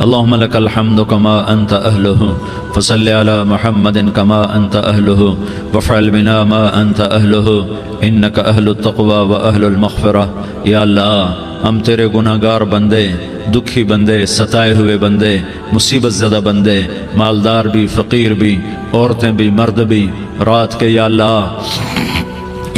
اللهم لك الحمد كما أنت أهله فصل على محمد كما أنت أهله وافعل بنا ما أنت أهله إنك أهل التقوى وأهل المغفرة. یا اللہ ہم تیرے گناہگار بندے، دکھی بندے، ستائے ہوئے بندے، مصیبت زدہ بندے، مالدار بھی، فقیر بھی، عورتیں بھی، مرد بھی، رات کے یا اللہ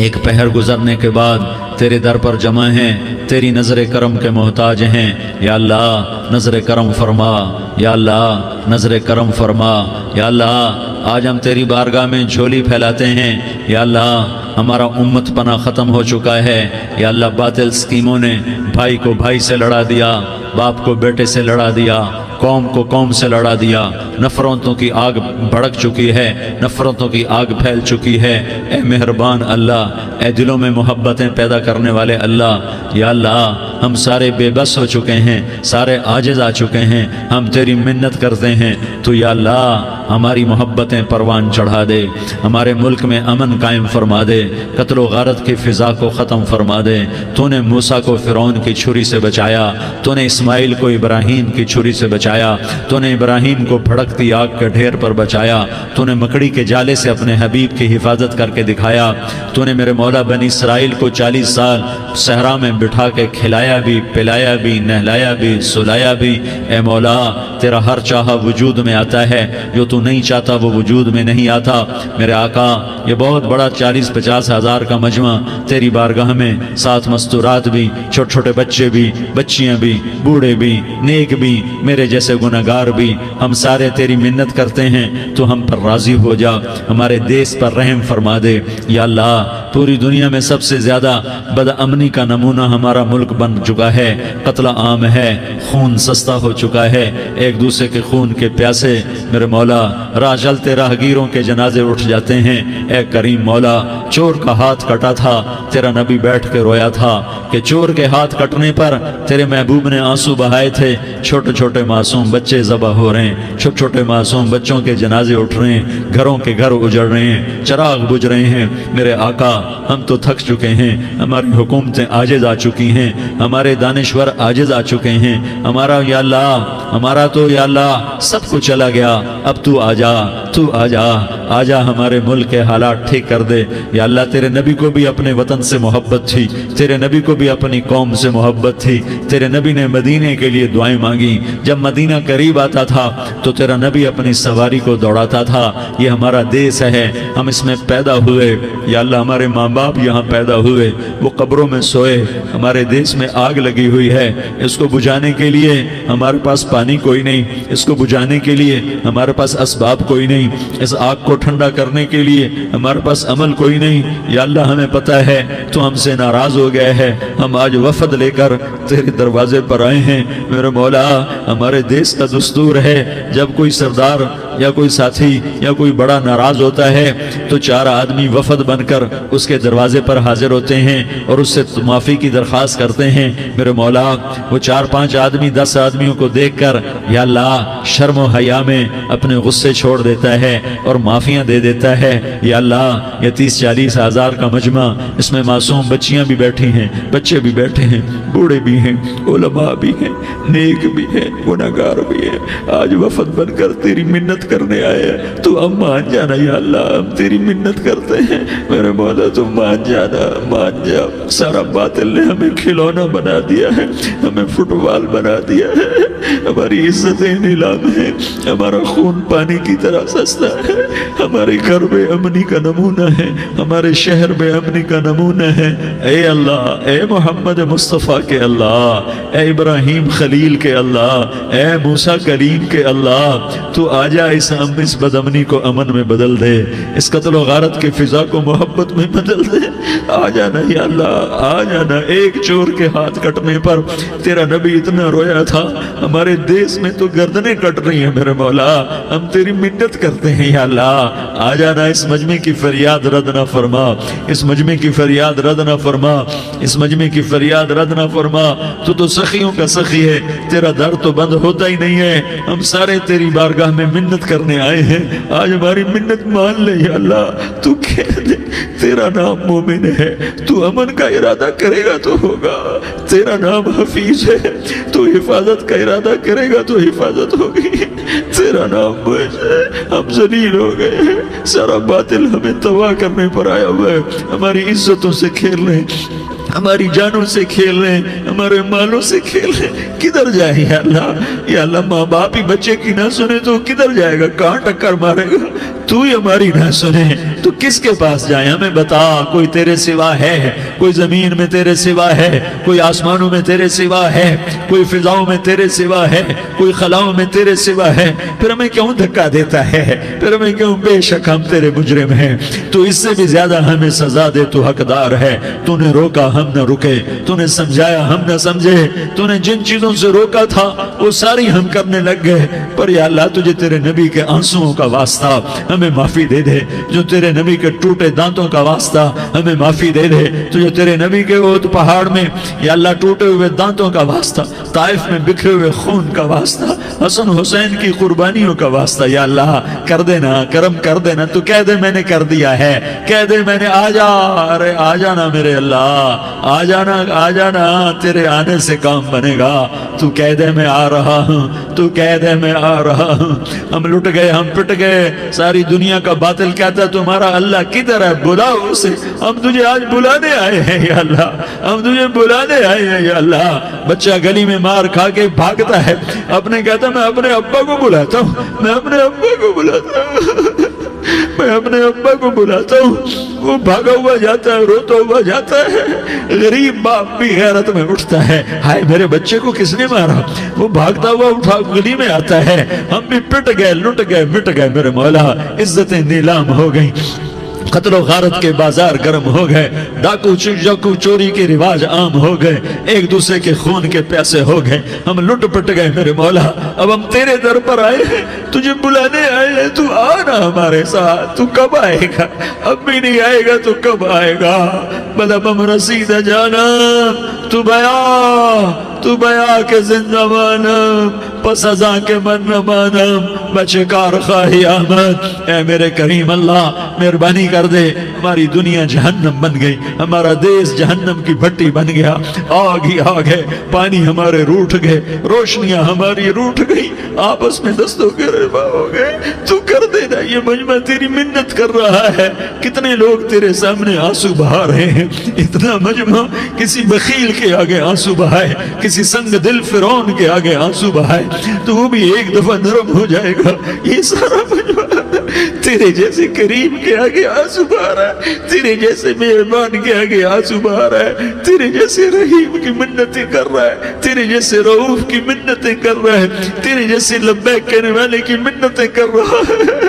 ایک پہر گزرنے کے بعد تیرے در پر جمع ہیں، تیری نظر کرم کے محتاج ہیں. یا اللہ نظر کرم فرما، یا اللہ نظر کرم فرما. یا اللہ آج ہم تیری بارگاہ میں جھولی پھیلاتے ہیں. یا اللہ ہمارا امت پناہ ختم ہو چکا ہے. یا اللہ باطل سکیموں نے بھائی کو بھائی سے لڑا دیا، باپ کو بیٹے سے لڑا دیا، قوم کو قوم سے لڑا دیا. نفرتوں کی آگ بھڑک چکی ہے، نفرتوں کی آگ پھیل چکی ہے. اے مہربان اللہ، اے دلوں میں محبتیں پیدا کرنے والے اللہ. یا اللہ ہم سارے بے بس ہو چکے ہیں، سارے عاجز آ چکے ہیں، ہم تیری منت کرتے ہیں. تو یا اللہ ہماری محبتیں پروان چڑھا دے، ہمارے ملک میں امن قائم فرما دے، قتل و غارت کی فضا کو ختم فرما دے. تو نے موسیٰ کو فرعون کی چھری سے بچایا، تو نے اسماعیل کو ابراہیم کی چھری سے بچایا، تو نے ابراہیم کو بھڑکتی آگ کے ڈھیر پر بچایا، تو نے مکڑی کے جالے سے اپنے حبیب کی حفاظت کر کے دکھایا. تو نے میرے مولا بنی اسرائیل کو 40 سال صحرا میں بٹھا کے کھلایا بھی، پلایا بھی، نہلایا بھی، سلایا بھی. اے مولا تیرا ہر چاہا وجود میں آتا ہے، جو تو نہیں چاہتا وہ وجود میں نہیں آتا. میرے آقا یہ بہت بڑا 40-50 ہزار کا مجمع تیری بارگاہ میں، ساتھ مستورات بھی، چھوٹے چھوٹے بچے بھی، بچیاں بھی، بوڑھے بھی، نیک بھی، میرے جیسے گناہگار بھی، ہم سارے تیری منت کرتے ہیں تو ہم پر راضی ہو جا، ہمارے دیس پر رحم فرما دے. یا اللہ پوری دنیا میں سب سے زیادہ بدامنی کا نمونہ ہمارا ملک بن چکا ہے، قتل عام ہے، خون سستا ہو چکا ہے، ایک دوسرے کے خون کے پیاسے. میرے مولا راہ چلتے راہگیروں کے جنازے اٹھ جاتے ہیں. اے کریم مولا چور کا ہاتھ کٹا تھا، تیرا نبی بیٹھ کے رویا تھا کہ چور کے ہاتھ کٹنے پر تیرے محبوب نے آنسو بہائے تھے. چھوٹے چھوٹے معصوم بچے ذبح ہو رہے ہیں، چھوٹے چھوٹے معصوم بچوں کے جنازے اٹھ رہے ہیں، گھروں کے گھر اجڑ رہے ہیں، چراغ بجھ رہے ہیں. میرے آقا ہم تو تھک چکے ہیں، ہماری حکومتیں عاجز آ چکی ہیں، ہمارے دانشور عاجز آ چکے ہیں. ہمارا یا اللہ ہمارا تو یا اللہ سب کچھ چلا گیا. اب تو آ جا، تو آ جا، آ جا ہمارے ملک کے حالات ٹھیک کر دے. یا اللہ تیرے نبی کو بھی اپنے وطن سے محبت تھی، تیرے نبی کو بھی اپنی قوم سے محبت تھی. تیرے نبی نے مدینے کے لیے دعائیں مانگی. جب مدینہ قریب آتا تھا تو تیرا نبی اپنی سواری کو دوڑاتا تھا. یہ ہمارا دیس ہے، ہم اس میں پیدا ہوئے. یا اللہ ہمارے ماں باپ یہاں پیدا ہوئے، وہ قبروں میں سوئے. ہمارے دیس میں آگ لگی ہوئی ہے، اس کو بجھانے کے لیے ہمارے پاس پانی کوئی نہیں، اس کو بجھانے کے لیے ہمارے پاس اسباب کوئی نہیں، اس آگ کو ٹھنڈا کرنے کے لیے ہمارے پاس عمل کوئی نہیں. یا اللہ ہمیں پتہ ہے تو ہم سے ناراض ہو گئے ہے، ہم آج وفد لے کر تیرے دروازے پر آئے ہیں. میرے مولا ہمارے دیس کا دستور ہے جب کوئی سردار یا کوئی ساتھی یا کوئی بڑا ناراض ہوتا ہے تو 4 آدمی وفد بن کر اس کے دروازے پر حاضر ہوتے ہیں اور اس سے معافی کی درخواست کرتے ہیں. میرے مولا وہ 4-5 آدمی 10 آدمیوں کو دیکھ کر یا اللہ شرم و حیا میں اپنے غصے چھوڑ دیتا ہے اور معافیاں دے دیتا ہے. یا اللہ یہ 30-40 ہزار کا مجمع، اس میں معصوم بچیاں بھی بیٹھی ہیں، بچے بھی بیٹھے ہیں، بوڑھے بھی ہیں، علماء بھی ہیں، نیک بھی ہیں، گناہگار بھی ہیں. آج وفد بن کر تیری منت کرنے آئے، تو اب مان جانا. یا اللہ ہم تیری منت کرتے ہیں، میرے مولا تو مان جانا، مان جا. سارا باطل نے ہمیں کھلونا بنا دیا ہے، ہمیں فٹ بال بنا دیا ہے، ہماری عزتیں نیلام ہیں، ہمارا خون پانی کی طرح سستا ہے. ہمارے گھر بے امنی کا نمونہ ہے، ہمارے شہر بے امنی کا نمونہ ہے. اے اللہ، اے محمد مصطفیٰ کے اللہ، اے ابراہیم خلیل کے اللہ، اے موسیٰ کلیم کے اللہ، تو آجا اس بدامنی کو امن میں بدل دے، اس قتل و غارت کی فضا کو محبت میں بدل دے. آ جانا یا اللہ، آ جانا. ایک چور کے ہاتھ کٹنے پر تیرا نبی اتنا رویا تھا. ہمارے دیس میں تو گردنیں کٹ رہی ہیں ہیں میرے مولا، ہم تیری منت کرتے ہیں یا اللہ، آ جانا، اس مجمع کی فریاد رد نہ فرما، اس مجمع کی فریاد رد نہ فرما، اس مجمع کی فریاد رد نہ فرما۔ تو سخیوں کا سخی ہے، تیرا در تو بند ہوتا ہی نہیں ہے، ہم سارے تیری بارگاہ میں منت کرنے آئے ہیں، آج ہماری منت مان لے یا اللہ۔ تو کہہ دے تیرا نام مومن ہے، تو امن کا ارادہ کرے گا تو ہوگا، تیرا نام حفیظ ہے، تو حفاظت کا ارادہ کرے گا تو حفاظت ہوگی، تیرا نام موج ہے، ہم ذلیل ہو گئے ہیں، سارا باطل ہمیں تباہ کرنے پر آیا ہوا ہے، ہماری عزتوں سے کھیل رہے ہیں، ہماری جانوں سے کھیل رہے ہیں، ہمارے مالوں سے کھیل رہے ہیں، کدھر جائے یا اللہ؟ یا اللہ ماں باپ ہی بچے کی نہ سنے تو کدھر جائے گا، کہاں ٹکر مارے گا؟ تو ہی ہماری نہ سنے تو کس کے پاس جائیں؟ ہمیں بتا، کوئی تیرے سوا ہے؟ کوئی زمین میں تیرے سوا ہے؟ کوئی آسمانوں میں تیرے سوا ہے؟ کوئی فضاؤں میں تیرے سوا ہے؟ کوئی خلاؤں میں تیرے سوا ہے؟ پھر ہمیں کیوں دھکا دیتا ہے؟ پھر ہمیں کیوں؟ بے شک ہم تیرے مجرم ہیں، تو اس سے بھی زیادہ ہمیں سزا دے، تو حقدار ہے۔ تو نے روکا ہم نہ رکے، تو نے سمجھایا ہم نہ سمجھے، تو نے جن چیزوں سے روکا تھا وہ ساری ہم کرنے لگ گئے، پر یا اللہ تجھے تیرے نبی کے آنسوؤں کا واسطہ ہمیں معافی دے دے، جو تیرے نبی کے ٹوٹے دانتوں کا واسطہ ہمیں معافی دے دے، تو جو تیرے نبی کے احد پہاڑ میں یا اللہ ٹوٹے ہوئے دانتوں کا واسطہ، طائف میں بکھرے ہوئے خون کا واسطہ، حسن حسین کی قربانیوں کا واسطہ، یا اللہ کر دینا، کرم کر دینا۔ تو کہہ دے میں نے کر دیا ہے، کہہ دے میں نے، آ جا، ارے آ جانا میرے اللہ، آ جانا، آ جانا، تیرے آنے سے کام بنے گا۔ تو کہہ دے میں آ رہا ہوں، تو کہہ دے میں آ رہا ہوں۔ ہم لٹ گئے، ہم پٹ گئے، ساری دنیا کا باطل کہتا ہے تمہارا اللہ کدھر ہے، بلاؤ اسے، ہم تجھے آج بلانے آئے ہیں یا اللہ، ہم تجھے بلانے آئے ہیں یا اللہ۔ بچہ گلی میں مار کھا کے بھاگتا ہے، اپنے کہتا میں اپنے ابا کو بلاتا ہوں، میں اپنے ابا کو بلاتا ہوں، میں اپنے ابا کو بلاتا ہوں، وہ بھاگا ہوا جاتا ہے، روتا ہوا جاتا ہے۔ غریب باپ بھی غیرت میں اٹھتا ہے، ہائے میرے بچے کو کس نے مارا، وہ بھاگتا ہوا اٹھا گلی میں آتا ہے۔ ہم بھی پٹ گئے، لٹ گئے، مٹ گئے میرے مولا، عزتیں نیلام ہو گئیں، قتل و غارت کے بازار گرم ہو گئے، ڈاکو چوری کے رواج عام ہو گئے، ایک دوسرے کے خون کے پیاسے ہو گئے، ہم لٹ پٹ گئے میرے مولا۔ اب ہم تیرے در پر آئے ہیں، تجھے بلانے آئے ہیں، تو آنا ہمارے ساتھ۔ تو کب آئے گا؟ اب بھی نہیں آئے گا تو کب آئے گا؟ بلبم رسید جانم تو بیا کے زندہ مانم، پس ازاں کے من نہ مانم، بچکار خواہی آمد۔ اے میرے کریم اللہ مہربانی کر دے، ہماری دنیا جہنم بن گئی، ہمارا دیس جہنم کی بھٹی بن گیا، آگ ہی آگ ہے، پانی ہمارے روٹھ گئے، روشنیاں ہماری روٹھ گئی، آپس میں دستوں کے ربا ہو گئے۔ تو کر دینا، یہ مجمع تیری منت کر رہا ہے، کتنے لوگ تیرے سامنے آنسو بہا رہے ہیں، اتنا مجمع کسی بخیل کے آگے آنسو بہائے، کسی سنگ دل فرعون کے آگے آنسو بہائے تو وہ بھی ایک دفعہ نرم ہو جائے گا۔ یہ سارا مجمع تیرے جیسے کریم کے آگے آنسو بہا رہا ہے، تیرے جیسے مہربان کے آگے آنسو بہا رہا ہے، تیرے جیسے رحیم کی منتیں کر رہا ہے، تیرے جیسے رؤوف کی منتیں کر رہا ہے، تیرے جیسے لبیک کہنے والے کی منتیں کر رہا ہے۔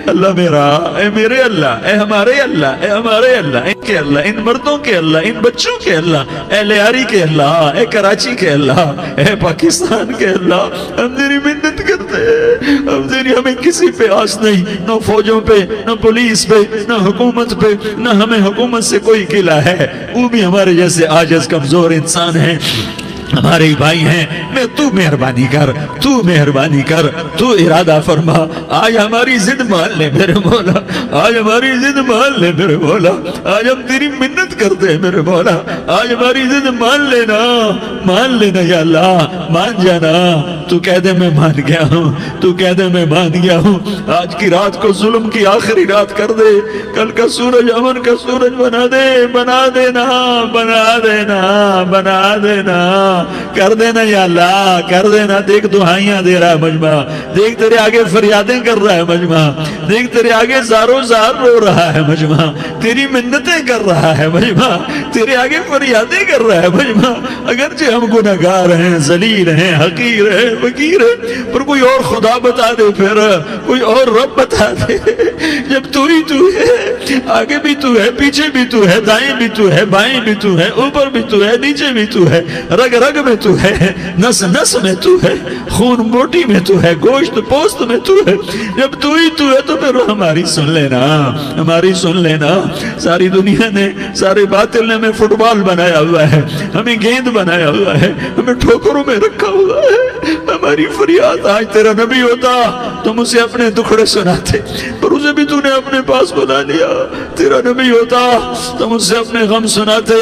اللہ میرا، اے میرے اللہ، اے ہمارے اللہ، اے ہمارے اللہ، ان کے اللہ، ان مردوں کے اللہ، ان بچوں کے اللہ، اے لیاری کے اللہ، اے کراچی کے اللہ، اے پاکستان کے اللہ، ہم تیری منت کرتے ہیں، ہمیں کسی پہ آس نہیں، نہ فوجوں پہ، نہ پولیس پہ، نہ حکومت پہ، نہ ہمیں حکومت سے کوئی گلہ ہے، وہ بھی ہمارے جیسے عاجز کمزور انسان ہیں، ہمارے بھائی ہیں۔ میں تو مہربانی کر، تو مہربانی کر، تو ارادہ فرما، آج ہماری ضد مان لے میرے مولا، آج ہماری ضد مان لے میرے مولا، آج ہم تیری منت کرتے ہیں میرے مولا، آج ہماری ضد مان لینا یا اللہ، مان جانا۔ تو کہہ دے میں مان گیا ہوں، تو کہہ دے میں مان گیا ہوں، آج کی رات کو ظلم کی آخری رات کر دے، کل کا سورج امن کا سورج بنا دے، بنا دینا، بنا دینا، بنا دینا، کر دینا یا اللہ، کر دینا۔ دیکھ دعائیاں دے رہا ہے مجمع، دیکھ تیرے آگے فریادیں کر رہا ہے مجمع، دیکھ تیرے آگے زارو زار رو رہا ہے مجمع، تیری منتیں کر رہا ہے مجمع، تیرے آگے فریادیں کر رہا ہے مجمع۔ اگرچہ ہم گناہگار ہیں، ذلیل ہیں، حقیر ہیں، فقیر ہیں، پر کوئی اور خدا بتا دے، پھر کوئی اور رب بتا دے۔ جب تو ہی تو ہے، آگے بھی تو ہے، پیچھے بھی تو ہے، دائیں بھی تو ہے، بائیں بھی تو ہے، اوپر بھی تو ہے، نیچے بھی تو ہے، رگ رگ میں تو ہے، نس نس میں تو ہے، خون بوٹی میں تو ہے، گوشت پوست میں تو ہے، جب تو ہی تو ہے تو پھر ہماری سن لینا، ہماری سن لینا۔ ساری دنیا نے، سارے باطل نے ہمیں فٹ بال بنایا ہوا ہے، ہمیں گیند بنایا ہوا ہے، ہمیں ٹھوکروں میں رکھا ہوا ہے۔ ہماری فریاد آج تیرا نبی ہوتا تم اسے اپنے دکھڑے سناتے، پر اسے بھی تو نے اپنے پاس بلا لیا۔ تیرا نبی ہوتا تم اسے اپنے غم سناتے،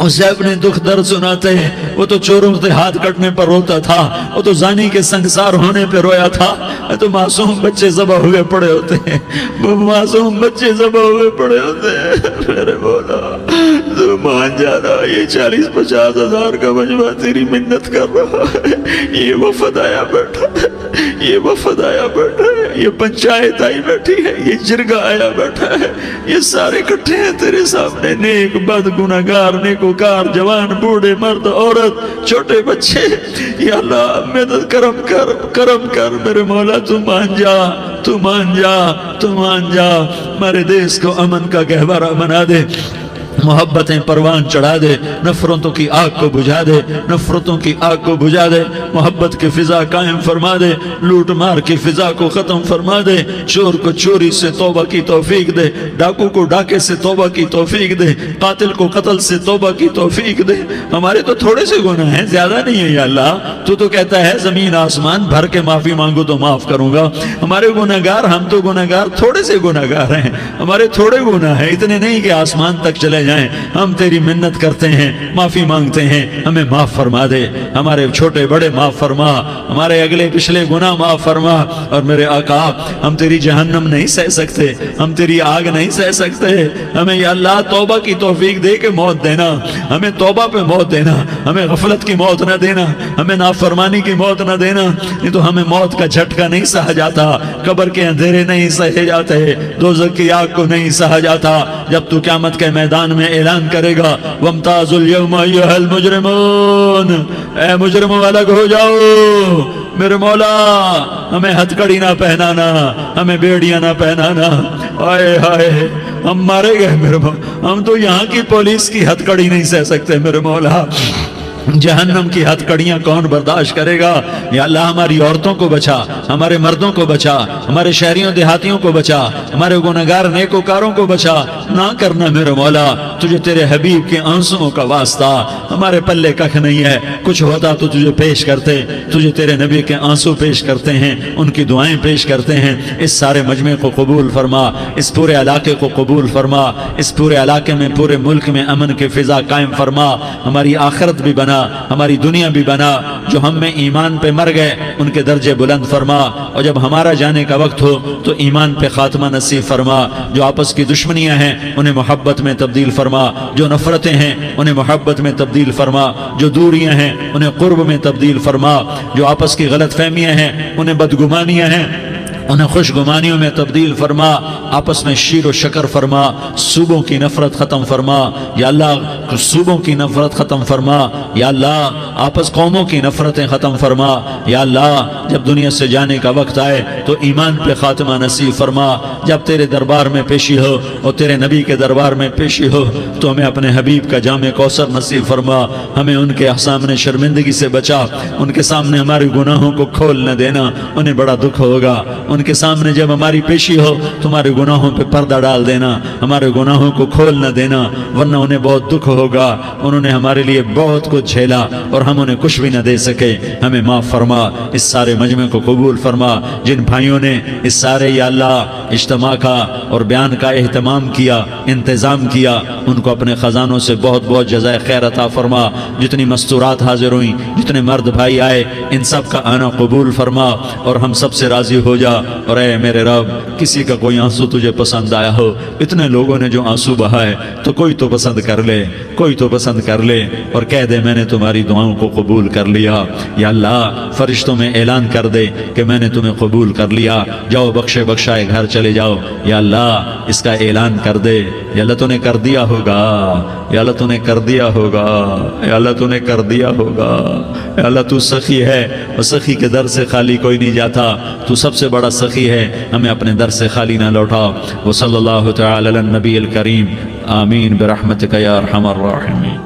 اسے اپنے دکھ درد سناتے۔ وہ تو چوروں کے ہاتھ کٹنے پر روتا تھا، وہ تو زانی کے سنگسار ہونے پہ رویا تھا، تو معصوم بچے ذبح ہوئے پڑے ہوتے ہیں، وہ معصوم بچے ذبح ہوئے پڑے ہوتے ہیں۔ میرے مولا تو مان جانا، یہ 40-50 ہزار کا مجمع تیری منت کر رہا ہے، یہ وفد آیا بیٹھا ہے، یہ وفد آیا بیٹھا ہے، یہ پنچایت آئی بیٹھی ہے، یہ جرگہ آیا بیٹھا ہے، یہ سارے کٹھے ہیں تیرے سامنے، نیک بد گناہگار نیکوکار، جوان بوڑھے مرد عورت چھوٹے بچے۔ یا اللہ مدد کرم کر، کرم کر میرے مولا، تو مان جا، تو مان جا، تو مان جا۔ ہمارے دیس کو امن کا گہوارہ بنا دے، محبتیں پروان چڑھا دے، نفرتوں کی آگ کو بجھا دے، نفرتوں کی آگ کو بجھا دے، محبت کی فضا قائم فرما دے، لوٹ مار کی فضا کو ختم فرما دے، چور کو چوری سے توبہ کی توفیق دے، ڈاکو کو ڈاکے سے توبہ کی توفیق دے، قاتل کو قتل سے توبہ کی توفیق دے۔ ہمارے تو تھوڑے سے گناہ ہیں، زیادہ نہیں ہے یا اللہ، تو کہتا ہے زمین آسمان بھر کے معافی مانگو تو معاف کروں گا۔ ہمارے گناہگار، ہم تو گناہگار تھوڑے سے گناہگار ہیں، ہمارے تھوڑے گناہ ہیں، اتنے نہیں کہ آسمان تک چلے جائیں۔ ہم تیری منت کرتے ہیں، معافی مانگتے ہیں، ہمیں معاف فرما دے، ہمارے چھوٹے بڑے معاف فرما، ہمارے اگلے پچھلے گناہ معاف فرما۔ اور میرے آقا ہم تیری جہنم نہیں سہ سکتے، ہم تیری آگ نہیں سہ سکتے، ہمیں یا اللہ توبہ کی توفیق دے کے موت دینا، ہمیں توبہ پہ موت دینا، ہمیں غفلت کی موت نہ دینا، ہمیں نافرمانی کی موت نہ دینا، نہیں تو ہمیں موت کا جھٹکا نہیں سہا جاتا، قبر کے اندھیرے نہیں سہے جاتے، دوزخ کی آگ کو نہیں سہا جاتا۔ جب تو قیامت کے میدان میں اعلان کرے گا وَامْتَازُوا الْيَوْمَ أَيُّهَا الْمُجْرِمُونَ، اے مجرموں الگ ہو جاؤ۔ میرے مولا ہمیں ہتھ کڑی نہ پہنانا، ہمیں بیڑیاں نہ پہنانا، آئے ہائے ہم مارے گئے میرے مولا، ہم تو یہاں کی پولیس کی ہتھ کڑی نہیں سہ سکتے میرے مولا، جہنم کی ہتھ کڑیاں کون برداشت کرے گا؟ یا اللہ ہماری عورتوں کو بچا، ہمارے مردوں کو بچا، ہمارے شہریوں دیہاتیوں کو بچا، ہمارے گنہگار نیکوکاروں کو بچا۔ نہ کرنا میرے مولا، تجھے تیرے حبیب کے آنسوؤں کا واسطہ، ہمارے پلے ککھ نہیں ہے، کچھ ہوتا تو تجھے پیش کرتے، تجھے تیرے نبی کے آنسو پیش کرتے ہیں، ان کی دعائیں پیش کرتے ہیں۔ اس سارے مجمع کو قبول فرما، اس پورے علاقے کو قبول فرما، اس پورے علاقے میں پورے ملک میں امن کی فضا قائم فرما، ہماری آخرت بھی بنا، ہماری دنیا بھی بنا، جو ہم میں ایمان پہ مر گئے ان کے درجے بلند فرما، اور جب ہمارا جانے کا وقت ہو تو ایمان پہ خاتمہ نصیب فرما۔ جو آپس کی دشمنیاں ہیں انہیں محبت میں تبدیل فرما، جو نفرتیں ہیں انہیں محبت میں تبدیل فرما، جو دوریاں ہیں انہیں قرب میں تبدیل فرما، جو آپس کی غلط فہمیاں ہیں انہیں بدگمانیاں ہیں انہیں خوش گمانیوں میں تبدیل فرما، آپس میں شیر و شکر فرما، صوبوں کی نفرت ختم فرما یا اللہ، صوبوں کی نفرت ختم فرما یا اللہ، آپس قوموں کی نفرتیں ختم فرما یا اللہ۔ جب دنیا سے جانے کا وقت آئے تو ایمان پہ خاتمہ نصیب فرما، جب تیرے دربار میں پیشی ہو اور تیرے نبی کے دربار میں پیشی ہو تو ہمیں اپنے حبیب کا جام کوثر نصیب فرما، ہمیں ان کے سامنے شرمندگی سے بچا، ان کے سامنے ہمارے گناہوں کو کھول نہ دینا، انہیں بڑا دکھ ہوگا، ان کے سامنے جب ہماری پیشی ہو تمہارے گناہوں پہ پردہ ڈال دینا، ہمارے گناہوں کو کھول نہ دینا، ورنہ انہیں بہت دکھ ہوگا، انہوں نے ہمارے لیے بہت کچھ جھیلا اور ہم انہیں کچھ بھی نہ دے سکے۔ ہمیں معاف فرما، اس سارے مجمع کو قبول فرما، جن بھائیوں نے اس سارے یا اللہ اجتماع کا اور بیان کا اہتمام کیا، انتظام کیا، ان کو اپنے خزانوں سے بہت بہت جزائے خیر عطا فرما، جتنی مستورات حاضر ہوئیں، جتنے مرد بھائی آئے، ان سب کا آنا قبول فرما اور ہم سب سے راضی ہو جا۔ اور اے میرے رب، کسی کا کوئی آنسو تجھے پسند آیا ہو، اتنے لوگوں نے جو آنسو بہائے تو کوئی تو پسند کر لے، کوئی تو پسند کر لے اور کہہ دے میں نے تمہاری دعاؤں کو قبول کر لیا۔ یا اللہ فرشتوں میں اعلان کر دے کہ میں نے تمہیں قبول کر لیا، جاؤ بخشے بخشائے گھر چلے جاؤ۔ یا اللہ اس کا اعلان کر دے، یا اللہ تو نے کر دیا ہوگا، یا اللہ تو نے کر دیا ہوگا، یا اللہ تو نے کر دیا ہوگا۔ یا اللہ تو سخی ہے اور سخی کے در سے خالی کوئی نہیں جاتا، تو سب سے بڑا سخی ہے، ہمیں اپنے در سے خالی نہ لوٹا۔ وصلی اللہ تعالی علی النبی الکریم، آمین برحمتک یا ارحم الراحمین۔